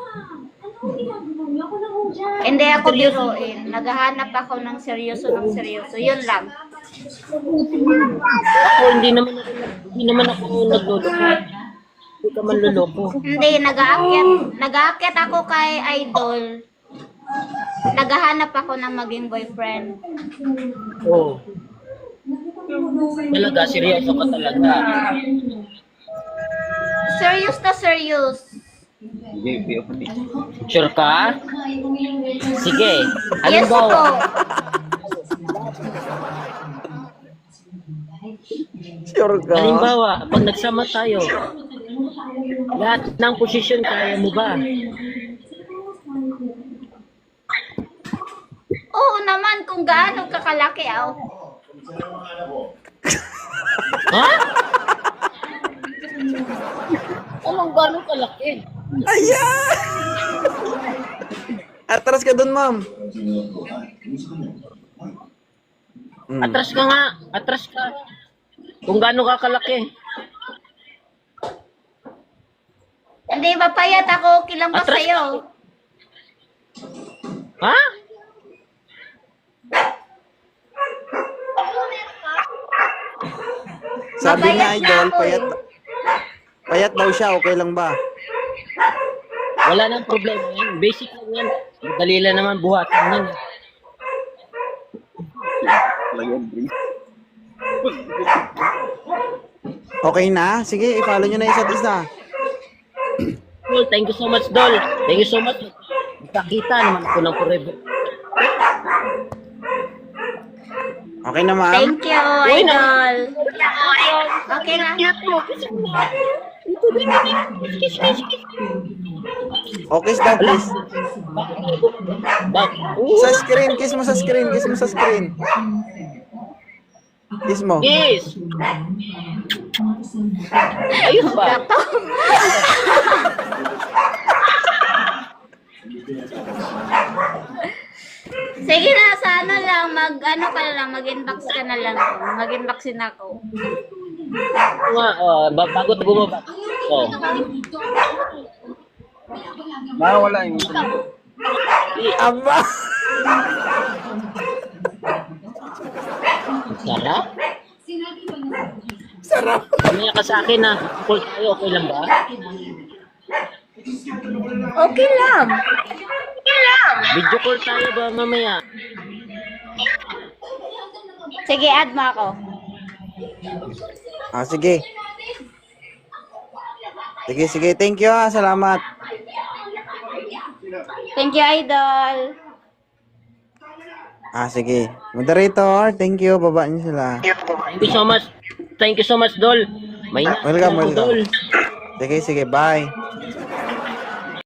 [SPEAKER 6] Hindi ako biruin. Naghahanap ako ng seryoso. Yun lang.
[SPEAKER 7] ako, hindi naman ako nagluloko. Hindi ka man luloko.
[SPEAKER 6] Hindi, nag-aakyat ako kay Idol. Naghahanap ako ng maging boyfriend.
[SPEAKER 7] Oo. Talaga, seryoso ka talaga.
[SPEAKER 6] Serious na serious.
[SPEAKER 7] Sure ka? Sige.
[SPEAKER 6] Yes po.
[SPEAKER 7] Halimbawa,
[SPEAKER 2] Sure ka?
[SPEAKER 7] halimbawa, pag nagsama tayo, lahat ng posisyon kaya mo ba?
[SPEAKER 6] Oo naman, kung gaano kakalaki
[SPEAKER 7] Ha? Anong gano'ng kalaki?
[SPEAKER 2] Ayan! Atras ka dun, ma'am.
[SPEAKER 7] Atras ka nga. Atras ka. Kung gaano ka kalaki.
[SPEAKER 6] Hindi, mapayat ako. Okay lang ba
[SPEAKER 7] Atras
[SPEAKER 6] sa'yo?
[SPEAKER 7] Ha?
[SPEAKER 2] Sabi niya,
[SPEAKER 6] Mapayat na
[SPEAKER 2] idol,
[SPEAKER 6] ako eh.
[SPEAKER 2] payat daw siya. Okay lang ba?
[SPEAKER 7] Wala nang problema yan. Basic lang yan. Dali lang naman buhatin yan.
[SPEAKER 2] Okay na? Sige, i-follow nyo na isa't isa.
[SPEAKER 7] Dol, thank you so much, Dol. Thank you so much. Nakakita naman ako ng forever.
[SPEAKER 2] Okay na, ma'am?
[SPEAKER 6] Thank you, Idol. Okay na.
[SPEAKER 2] Okay, stop, please.
[SPEAKER 7] Bakit?
[SPEAKER 2] Sa screen, kiss mo sa screen, kiss mo sa screen. Kiss mo.
[SPEAKER 7] Yes! Ayun ba?
[SPEAKER 6] Sige na, sana lang, mag-inbox ka na lang. Mag-inboxin ako.
[SPEAKER 7] Bago bumaba. Oh.
[SPEAKER 2] Aba!
[SPEAKER 7] Sarap?
[SPEAKER 2] Sarap!
[SPEAKER 7] Mamaya ka sa akin, ha. Call tayo, okay lang ba?
[SPEAKER 6] Okay lang.
[SPEAKER 7] Video call tayo ba mamaya?
[SPEAKER 6] Sige, add mo ako.
[SPEAKER 2] Sige. Sige. Thank you, ha. Salamat.
[SPEAKER 6] Thank you, Idol.
[SPEAKER 2] Sige. Moderator, thank you. Baba niyo sila.
[SPEAKER 7] Thank you so much. Thank you so much, Dol. May
[SPEAKER 2] Welcome.
[SPEAKER 7] Dol.
[SPEAKER 2] Sige. Bye.